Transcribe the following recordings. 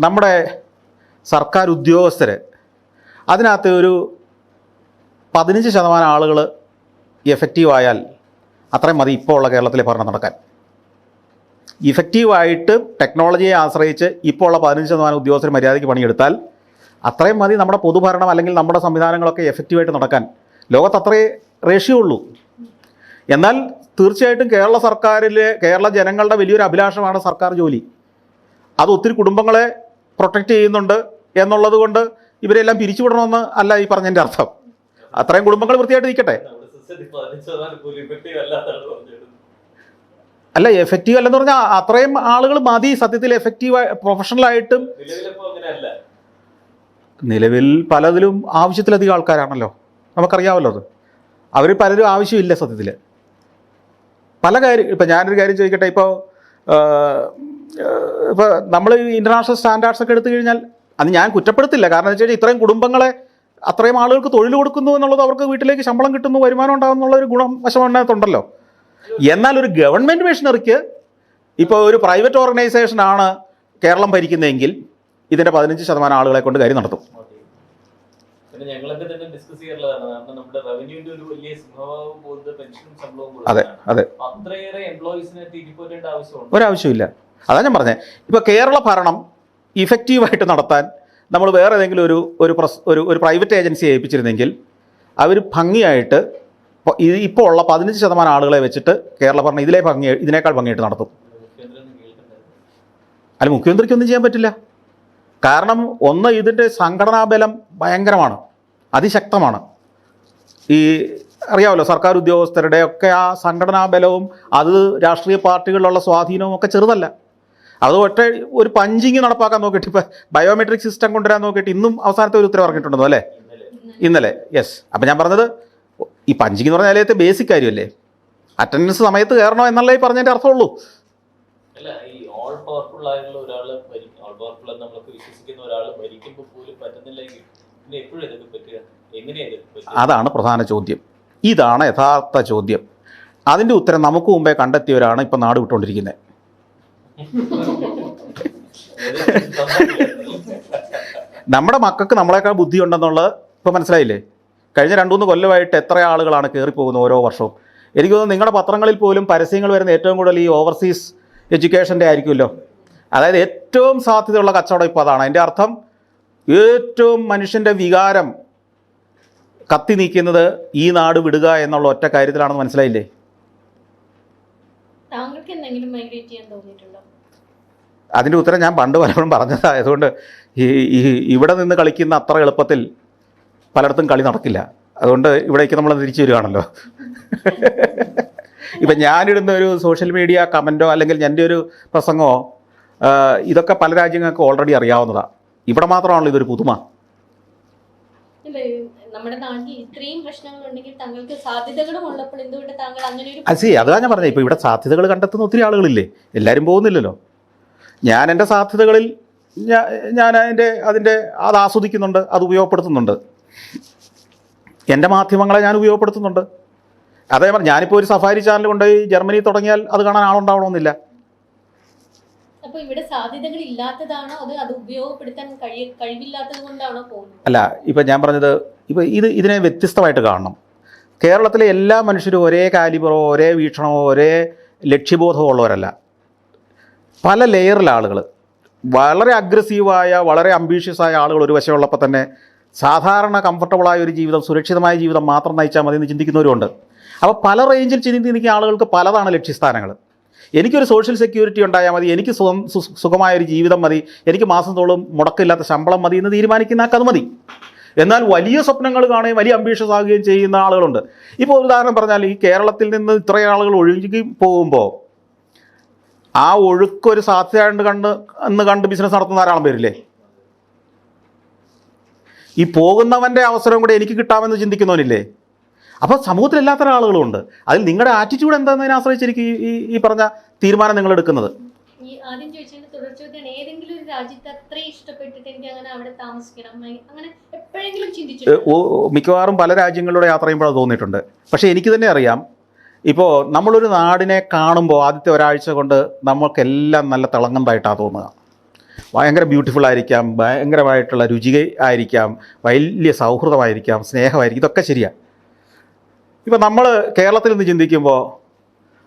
നമ്മുടെ സർക്കാർ ഉദ്യോഗസ്ഥർ അതിനകത്ത് ഒരു 15% ആളുകൾ എഫക്റ്റീവായാൽ അത്രയും മതി ഇപ്പോൾ ഉള്ള കേരളത്തിലെ ഭരണം നടക്കാൻ. ഇഫക്റ്റീവായിട്ട് ടെക്നോളജിയെ ആശ്രയിച്ച് ഇപ്പോൾ ഉള്ള 15% ഉദ്യോഗസ്ഥർ മര്യാദയ്ക്ക് പണിയെടുത്താൽ അത്രയും മതി നമ്മുടെ പൊതുഭരണം അല്ലെങ്കിൽ നമ്മുടെ സംവിധാനങ്ങളൊക്കെ എഫക്റ്റീവായിട്ട് നടക്കാൻ. ലോകത്ത് അത്രേ റേഷ്യോ ഉള്ളൂ. എന്നാൽ തീർച്ചയായിട്ടും കേരള സർക്കാരിലെ കേരള ജനങ്ങളുടെ വലിയൊരു അഭിലാഷമാണ് സർക്കാർ ജോലി. അത് ഒത്തിരി കുടുംബങ്ങളെ പ്രൊട്ടക്റ്റ് ചെയ്യുന്നുണ്ട് എന്നുള്ളത് കൊണ്ട് ഇവരെല്ലാം പിരിച്ചുവിടണമെന്ന് അല്ല ഈ പറഞ്ഞതിൻ്റെ അർത്ഥം. അത്രയും കുടുംബങ്ങൾ വൃത്തിയായിട്ട് നിൽക്കട്ടെ. അല്ല, എഫക്റ്റീവ് അല്ലെന്ന് പറഞ്ഞാൽ അത്രയും ആളുകൾ മതി സത്യത്തിൽ എഫക്റ്റീവ് പ്രൊഫഷണലായിട്ടും. നിലവിൽ പലതിലും ആവശ്യത്തിലധികം ആൾക്കാരാണല്ലോ, നമുക്കറിയാമല്ലോ. അത് അവർ പലരും ആവശ്യമില്ല സത്യത്തിൽ. പല കാര്യം ഇപ്പം ഞാനൊരു കാര്യം ചോദിക്കട്ടെ. ഇപ്പോൾ നമ്മൾ ഇൻ്റർനാഷണൽ സ്റ്റാൻഡേർഡ്സ് ഒക്കെ എടുത്തു കഴിഞ്ഞാൽ അത് ഞാൻ കുറ്റപ്പെടുത്തില്ല. കാരണം എന്ന് വെച്ച് കഴിഞ്ഞാൽ ഇത്രയും കുടുംബങ്ങളെ അത്രയും ആളുകൾക്ക് തൊഴിൽ കൊടുക്കുന്നു എന്നുള്ളത്, അവർക്ക് വീട്ടിലേക്ക് ശമ്പളം കിട്ടുന്നു, വരുമാനം ഉണ്ടാകുന്നുള്ള ഒരു ഗുണം വശമുണ്ടല്ലോ. എന്നാൽ ഒരു ഗവൺമെൻറ് മെഷീനറിക്ക് ഇപ്പോൾ ഒരു പ്രൈവറ്റ് ഓർഗനൈസേഷനാണ് കേരളം ഭരിക്കുന്നതെങ്കിൽ ഇതിൻ്റെ 15% ആളുകളെ കൊണ്ട് കാര്യം നടത്തും. ഞങ്ങളൊക്കെ തന്നെ ഡിസ്കസ് ചെയ്യാറുള്ളതാണ്. കാരണം നമ്മുടെ റവന്യൂവിന്റെ ഒരു വലിയ സിംഹഭാവം പോകുന്നത് പെൻഷനും ശമ്പളവും. അതെ അതെ, അത്രയേറെ എംപ്ലോയീസിനെ തിരിപ്പോറ്റേണ്ട ആവശ്യമുണ്ട്. ഒരാവശ്യമില്ല. അതാ ഞാൻ പറഞ്ഞത്. ഇപ്പോൾ കേരള ഭരണം ഇഫക്റ്റീവായിട്ട് നടത്താൻ നമ്മൾ വേറെ ഏതെങ്കിലും ഒരു പ്രൈവറ്റ് ഏജൻസിയെ ഏൽപ്പിച്ചിരുന്നെങ്കിൽ അവർ ഭംഗിയായിട്ട് ഇപ്പോൾ ഉള്ള 15% ആളുകളെ വെച്ചിട്ട് കേരള ഭരണം ഇതിനേക്കാൾ ഭംഗിയായിട്ട് നടത്തും. അല്ല, മുഖ്യമന്ത്രിക്കൊന്നും ചെയ്യാൻ പറ്റില്ല. കാരണം ഒന്ന്, ഇതിൻ്റെ സംഘടനാബലം ഭയങ്കരമാണ്, അതിശക്തമാണ്. ഈ അറിയാമല്ലോ, സർക്കാർ ഉദ്യോഗസ്ഥരുടെ ഒക്കെ ആ സംഘടനാബലവും അത് രാഷ്ട്രീയ പാർട്ടികളിലുള്ള സ്വാധീനവും ഒക്കെ ചെറുതല്ല. അത് ഒരു പഞ്ചിങ് നടപ്പാക്കാൻ നോക്കിയിട്ട് ഇപ്പോൾ ബയോമെട്രിക് സിസ്റ്റം കൊണ്ടുവരാൻ നോക്കിയിട്ട് ഇന്നും അവസാനത്തെ ഒരു ഉത്തരവ് ഇറങ്ങിയിട്ടുണ്ടോ അല്ലേ? ഇന്നലെ. യെസ്. അപ്പം ഞാൻ പറഞ്ഞത് ഈ പഞ്ചിങ് എന്ന് പറഞ്ഞാൽ അതിലത്തെ ബേസിക് കാര്യമല്ലേ. അറ്റൻഡൻസ് സമയത്ത് കയറണോ എന്നല്ലേ ഈ പറഞ്ഞതിൻ്റെ അർത്ഥമുള്ളൂ. അതാണ് പ്രധാന ചോദ്യം. ഇതാണ് യഥാർത്ഥ ചോദ്യം. അതിൻ്റെ ഉത്തരം നമുക്ക് മുമ്പേ കണ്ടെത്തിയവരാണ് ഇപ്പം നാട് വിട്ടുകൊണ്ടിരിക്കുന്നത്. നമ്മുടെ മക്കൾക്ക് നമ്മളെക്കാൾ ബുദ്ധിയുണ്ടെന്നുള്ളത് ഇപ്പോൾ മനസ്സിലായില്ലേ? കഴിഞ്ഞ 2-3 കൊല്ലമായിട്ട് എത്ര ആളുകളാണ് കയറിപ്പോകുന്നത് ഓരോ വർഷവും. എനിക്ക് തോന്നുന്നു നിങ്ങളുടെ പത്രങ്ങളിൽ പോലും പരസ്യങ്ങൾ വരുന്ന ഏറ്റവും കൂടുതൽ ഈ ഓവർസീസ് എഡ്യൂക്കേഷൻ്റെ ആയിരിക്കുമല്ലോ. അതായത് ഏറ്റവും സാധ്യതയുള്ള കച്ചവടം ഇപ്പോൾ അതാണ്. അതിൻ്റെ അർത്ഥം ഏറ്റവും മനുഷ്യൻ്റെ വികാരം കത്തി നീക്കുന്നത് ഈ നാട് വിടുക എന്നുള്ള ഒറ്റ കാര്യത്തിലാണെന്ന് മനസ്സിലായില്ലേ? അതിൻ്റെ ഉത്തരം ഞാൻ പണ്ട് പലപ്പോഴും പറഞ്ഞതായതുകൊണ്ട് ഇവിടെ നിന്ന് കളിക്കുന്ന അത്ര എളുപ്പത്തിൽ പലയിടത്തും കളി നടക്കില്ല. അതുകൊണ്ട് ഇവിടേക്ക് നമ്മൾ തിരിച്ചു വരികയാണല്ലോ. ഇപ്പം ഞാനിടുന്ന ഒരു സോഷ്യൽ മീഡിയ കമൻറ്റോ അല്ലെങ്കിൽ എൻ്റെ ഒരു പ്രസംഗമോ ഇതൊക്കെ പല രാജ്യങ്ങൾക്ക് ഓൾറെഡി അറിയാവുന്നതാണ്. ഇവിടെ മാത്രമാണല്ലോ ഇതൊരു പുതുമ. നമ്മുടെ നാട്ടിൽ ഇത്രയും പ്രശ്നങ്ങൾ ഉണ്ടെങ്കിൽ താങ്കൾക്ക് സാധ്യതകളും ഉള്ളപ്പോൾ എന്തുകൊണ്ട് താങ്കൾ അങ്ങനെ ഒരു അതാ ഞാൻ പറഞ്ഞത്. ഇപ്പോൾ ഇവിടെ സാധ്യതകൾ കണ്ടെത്തുന്ന ഒത്തിരി ആളുകളില്ലേ, എല്ലാവരും പോകുന്നില്ലല്ലോ. ഞാൻ എൻ്റെ സാധ്യതകളിൽ ഞാൻ അതിൻ്റെ അത് ആസ്വദിക്കുന്നുണ്ട്, അത് ഉപയോഗപ്പെടുത്തുന്നുണ്ട്. എൻ്റെ മാധ്യമങ്ങളെ ഞാൻ ഉപയോഗപ്പെടുത്തുന്നുണ്ട്. അതേ പറഞ്ഞാൽ ഞാനിപ്പോൾ ഒരു സഫാരി ചാനൽ കൊണ്ടുപോയി ജർമ്മനി തുടങ്ങിയാൽ അത് കാണാൻ ആളുണ്ടാവണമെന്നില്ല. അപ്പോൾ ഇവിടെ സാധ്യതകൾ ഇല്ലാത്തതാണോ അത് ഉപയോഗപ്പെടുത്താൻ കഴിവില്ലാത്തത് കൊണ്ടാണോ പോകുന്നത്? അല്ല, ഇപ്പം ഞാൻ പറഞ്ഞത് ഇപ്പോൾ ഇതിനെ വ്യത്യസ്തമായിട്ട് കാണണം. കേരളത്തിലെ എല്ലാ മനുഷ്യരും ഒരേ കാലിബറോ ഒരേ വീക്ഷണമോ ഒരേ ലക്ഷ്യബോധമോ ഉള്ളവരല്ല. പല ലെയറിലെ ആളുകൾ, വളരെ അഗ്രസീവായ വളരെ അംബീഷ്യസായ ആളുകൾ ഒരു വശമുള്ളപ്പോൾ തന്നെ സാധാരണ കംഫർട്ടബിളായ ഒരു ജീവിതം, സുരക്ഷിതമായ ജീവിതം മാത്രം നയിച്ചാൽ മതി എന്ന് ചിന്തിക്കുന്നവരുണ്ട്. അപ്പോൾ പല റേഞ്ചിൽ ചിന്തിക്കുന്ന ആളുകൾക്ക് പലതാണ് ലക്ഷ്യസ്ഥാനങ്ങൾ. എനിക്കൊരു സോഷ്യൽ സെക്യൂരിറ്റി ഉണ്ടായാൽ മതി, എനിക്ക് സുഖമായൊരു ജീവിതം മതി, എനിക്ക് മാസം തോറും മുടക്കില്ലാത്ത ശമ്പളം മതി എന്ന് തീരുമാനിക്കുന്ന ആൾക്ക് അത് മതി. എന്നാൽ വലിയ സ്വപ്നങ്ങൾ കാണുകയും വലിയ അംബീഷ്യസ് ആകുകയും ചെയ്യുന്ന ആളുകളുണ്ട്. ഇപ്പോൾ ഉദാഹരണം പറഞ്ഞാൽ ഈ കേരളത്തിൽ നിന്ന് ഇത്രയും ആളുകൾ ഒഴുകി പോകുമ്പോൾ ആ ഒഴുക്കൊരു സാധ്യത കണ്ട് ബിസിനസ് നടത്തുന്ന ധാരാളം പേരില്ലേ? ഈ പോകുന്നവൻ്റെ അവസരം കൂടെ എനിക്ക് കിട്ടാമെന്ന് ചിന്തിക്കുന്നവനില്ലേ? അപ്പോൾ സമൂഹത്തിലില്ലാത്ത ആളുകളുണ്ട്. അതിൽ നിങ്ങളുടെ ആറ്റിറ്റ്യൂഡ് എന്താണെന്നതിനെ ആശ്രയിച്ചിരിക്കും ഈ പറഞ്ഞ തീരുമാനം നിങ്ങൾ എടുക്കുന്നത്. ആദ്യം ചോദിച്ചതിന്റെ തുടർച്ചയാണ്, ഏതെങ്കിലും ഒരു രാജ്യത്ത് അത്ര ഇഷ്ടപ്പെട്ടിട്ട് എനിക്ക് അങ്ങനെ അവിടെ താമസിക്കണം അങ്ങനെ എപ്പോഴെങ്കിലും ചിന്തിച്ചു? മിക്കവാറും പല രാജ്യങ്ങളിലൂടെ യാത്ര ചെയ്യുമ്പോൾ അത് തോന്നിയിട്ടുണ്ട്. പക്ഷേ എനിക്ക് തന്നെ അറിയാം, ഇപ്പോൾ നമ്മളൊരു നാടിനെ കാണുമ്പോൾ ആദ്യത്തെ ഒരാഴ്ച കൊണ്ട് നമുക്കെല്ലാം നല്ല തിളങ്ങുന്നതായിട്ടാണ് തോന്നുക. ഭയങ്കര ബ്യൂട്ടിഫുൾ ആയിരിക്കാം, ഭയങ്കരമായിട്ടുള്ള രുചി ആയിരിക്കാം, വലിയ സൗഹൃദമായിരിക്കാം, സ്നേഹമായിരിക്കും, ഇതൊക്കെ ശരിയാണ്. ഇപ്പം നമ്മൾ കേരളത്തിൽ നിന്ന് ചിന്തിക്കുമ്പോൾ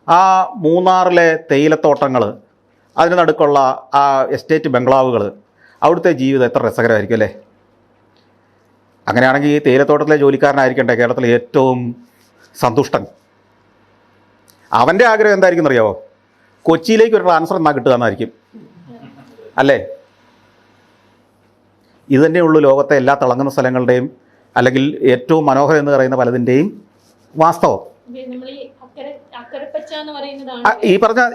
ആ മൂന്നാറിലെ തേയിലത്തോട്ടങ്ങൾ, അതിന് നടുക്കുള്ള ആ എസ്റ്റേറ്റ് ബംഗ്ലാവുകൾ, അവിടുത്തെ ജീവിതം എത്ര രസകരമായിരിക്കും അല്ലേ? അങ്ങനെയാണെങ്കിൽ ഈ തേയിലത്തോട്ടത്തിലെ ജോലിക്കാരനായിരിക്കട്ടെ കേരളത്തിലെ ഏറ്റവും സന്തുഷ്ടൻ. അവൻ്റെ ആഗ്രഹം എന്തായിരിക്കും എന്നറിയാമോ? കൊച്ചിയിലേക്ക് ഒരു ട്രാൻസ്ഫർ എന്നാ കിട്ടുക എന്നായിരിക്കും അല്ലേ? ഇത് തന്നെയുള്ളൂ ലോകത്തെ എല്ലാ തിളങ്ങുന്ന സ്ഥലങ്ങളുടെയും അല്ലെങ്കിൽ ഏറ്റവും മനോഹരം എന്ന് പറയുന്ന പലതിൻ്റെയും വാസ്തവം. നമ്മൾ ഈ അക്കരപ്പച്ച എന്ന് പറയുന്നതാണ്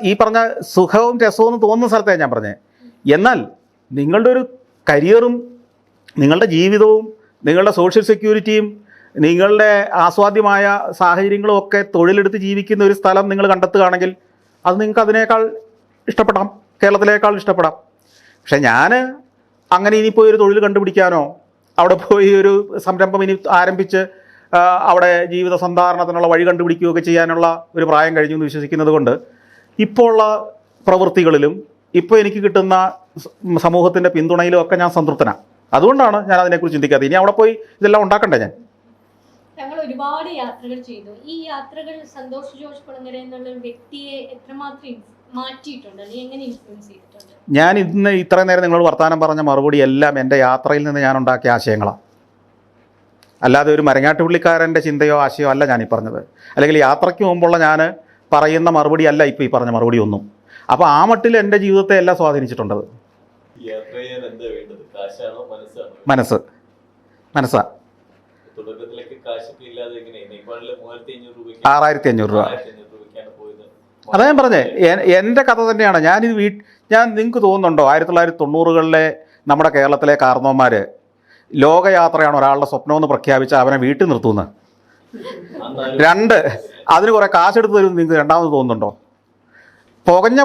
ഈ പറഞ്ഞ സുഖവും രസവും എന്ന് തോന്നുന്ന സ്ഥലത്താണ് ഞാൻ പറഞ്ഞത്. എന്നാൽ നിങ്ങളുടെ ഒരു കരിയറും നിങ്ങളുടെ ജീവിതവും നിങ്ങളുടെ സോഷ്യൽ സെക്യൂരിറ്റിയും നിങ്ങളുടെ ആസ്വാദ്യമായ സാഹചര്യങ്ങളും ഒക്കെ തൊഴിലെടുത്ത് ജീവിക്കുന്ന ഒരു സ്ഥലം നിങ്ങൾ കണ്ടെത്തുകയാണെങ്കിൽ അത് നിങ്ങൾക്ക് അതിനേക്കാൾ ഇഷ്ടപ്പെടാം, കേരളത്തിലേക്കാൾ ഇഷ്ടപ്പെടാം. പക്ഷേ ഞാൻ അങ്ങനെ ഇനിയിപ്പോൾ ഒരു തൊഴിൽ കണ്ടുപിടിക്കാനോ അവിടെ പോയി ഒരു സംരംഭം ഇനി ആരംഭിച്ച് അവിടെ ജീവിത സന്ധാരണത്തിനുള്ള വഴി കണ്ടുപിടിക്കുകയൊക്കെ ചെയ്യാനുള്ള ഒരു പ്രായം കഴിഞ്ഞു എന്ന് വിശ്വസിക്കുന്നത് കൊണ്ട് ഇപ്പോൾ ഉള്ള പ്രവൃത്തികളിലും ഇപ്പോൾ എനിക്ക് കിട്ടുന്ന സമൂഹത്തിൻ്റെ പിന്തുണയിലും ഒക്കെ ഞാൻ സംതൃപ്തനാണ്. അതുകൊണ്ടാണ് ഞാൻ അതിനെക്കുറിച്ച് ചിന്തിക്കാത്തത്. ഇനി അവിടെ പോയി ഇതെല്ലാം ഉണ്ടാക്കണ്ടേ ഞാൻ? ഞങ്ങൾ ഒരുപാട് യാത്രകൾ ചെയ്തു. ഈ യാത്രകൾ സന്തോഷ് ജോർജ് കുളങ്ങര എന്നുള്ള വ്യക്തിയെ എത്രമാത്രം മാറ്റിയിട്ടുണ്ട്, അല്ലെങ്കിൽ എങ്ങനെ ഇൻഫ്ലുവൻസ് ചെയ്തിട്ടുണ്ട്? ഞാൻ ഇന്ന് ഇത്രയും നേരം നിങ്ങളോട് വർത്തമാനം പറഞ്ഞ മറുപടി എല്ലാം എൻ്റെ യാത്രയിൽ നിന്ന് ഞാൻ ഉണ്ടാക്കിയ ആശയങ്ങളാണ്. അല്ലാതെ ഒരു മരങ്ങാട്ടുപുള്ളിക്കാരൻ്റെ ചിന്തയോ ആശയമോ അല്ല ഞാനീ പറഞ്ഞത്. അല്ലെങ്കിൽ യാത്രയ്ക്ക് മുമ്പുള്ള ഞാൻ പറയുന്ന മറുപടി അല്ല ഇപ്പോൾ ഈ പറഞ്ഞ മറുപടി ഒന്നും. അപ്പോൾ ആ മട്ടിൽ എൻ്റെ ജീവിതത്തെ എല്ലാം സ്വാധീനിച്ചിട്ടുണ്ടത്. മനസ്സാ. 6500 രൂപ. അതാ ഞാൻ പറഞ്ഞേ, എൻ്റെ കഥ തന്നെയാണ്. ഞാൻ നിങ്ങൾക്ക് തോന്നുന്നുണ്ടോ 1990-കളിലെ നമ്മുടെ കേരളത്തിലെ കാർന്നോന്മാർ ലോകയാത്രയാണ് ഒരാളുടെ സ്വപ്നമെന്ന് പ്രഖ്യാപിച്ച് അവനെ വീട്ടിൽ നിർത്തുന്നത്? 2, അതിന് കുറേ കാശെടുത്ത് തരുമെന്ന് നിങ്ങൾക്ക് രണ്ടാമത് തോന്നുന്നുണ്ടോ? പുകഞ്ഞ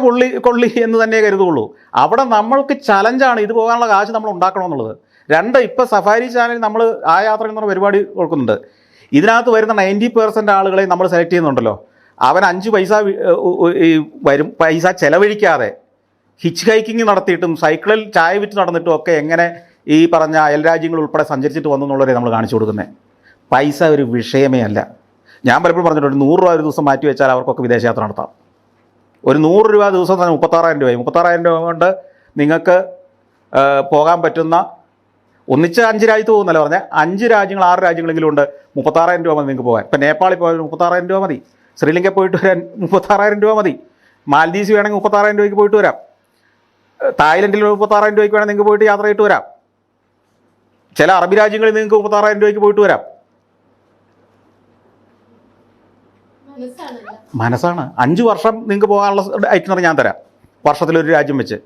കൊള്ളി എന്ന് തന്നെ കരുതുള്ളൂ. അവിടെ നമ്മൾക്ക് ചലഞ്ചാണ് ഇത് പോകാനുള്ള കാശ് നമ്മൾ ഉണ്ടാക്കണമെന്നുള്ളത്. 2, ഇപ്പോൾ സഫാരി ചാനൽ നമ്മൾ ആ യാത്രയിൽ നിന്ന് പരിപാടി കൊടുക്കുന്നുണ്ട്. ഇതിനകത്ത് വരുന്ന 90% ആളുകളെ നമ്മൾ സെലക്ട് ചെയ്യുന്നുണ്ടല്ലോ, അവൻ 5 പൈസ ചിലവഴിക്കാതെ ഹിച്ച് ഹൈക്കിങ് നടത്തിയിട്ടും സൈക്കിളിൽ ചായ വിറ്റ് നടന്നിട്ടും ഒക്കെ എങ്ങനെ ഈ പറഞ്ഞ അയൽരാജ്യങ്ങൾ ഉൾപ്പെടെ സഞ്ചരിച്ചിട്ട് വന്നു എന്നുള്ളവരെ നമ്മൾ കാണിച്ചു കൊടുക്കുന്നത്. പൈസ ഒരു വിഷയമേ അല്ല. ഞാൻ പലപ്പോഴും പറഞ്ഞിട്ടുണ്ട്, 100 രൂപ ഒരു ദിവസം മാറ്റി വെച്ചാൽ അവർക്കൊക്കെ വിദേശയാത്ര നടത്താം. ഒരു 100 രൂപ ദിവസം തന്നെ 36,000 രൂപയായി. 36,000 രൂപ കൊണ്ട് നിങ്ങൾക്ക് പോകാൻ പറ്റുന്ന ഒന്നിച്ച് 5 രാജ്യത്ത് പോകുന്നല്ലോ പറഞ്ഞാൽ, 5 രാജ്യങ്ങൾ 6 രാജ്യങ്ങളെങ്കിലും ഉണ്ട്. 36,000 രൂപ മതി നിങ്ങൾക്ക് പോകാൻ. ഇപ്പം നേപ്പാളിൽ പോയാൽ 36,000 രൂപ മതി. ശ്രീലങ്കയിൽ പോയിട്ട് വരാൻ 36,000 രൂപ മതി. മാൽദീവ്സ് വേണമെങ്കിൽ 36,000 രൂപയ്ക്ക് പോയിട്ട് വരാം. തായ്ലൻഡിൽ 36,000 രൂപയ്ക്ക് വേണമെങ്കിൽ നിങ്ങൾക്ക് പോയിട്ട് യാത്ര ചെയ്തിട്ട് വരാം. ചില അറബി രാജ്യങ്ങളിൽ നിങ്ങൾക്ക് 36,000 രൂപയ്ക്ക് പോയിട്ട് വരാം. മനസ്സാണ്. 5 വർഷം നിങ്ങൾക്ക് പോകാനുള്ള ഐറ്റിനറി ഞാൻ തരാം, വർഷത്തിലൊരു രാജ്യം വെച്ച്.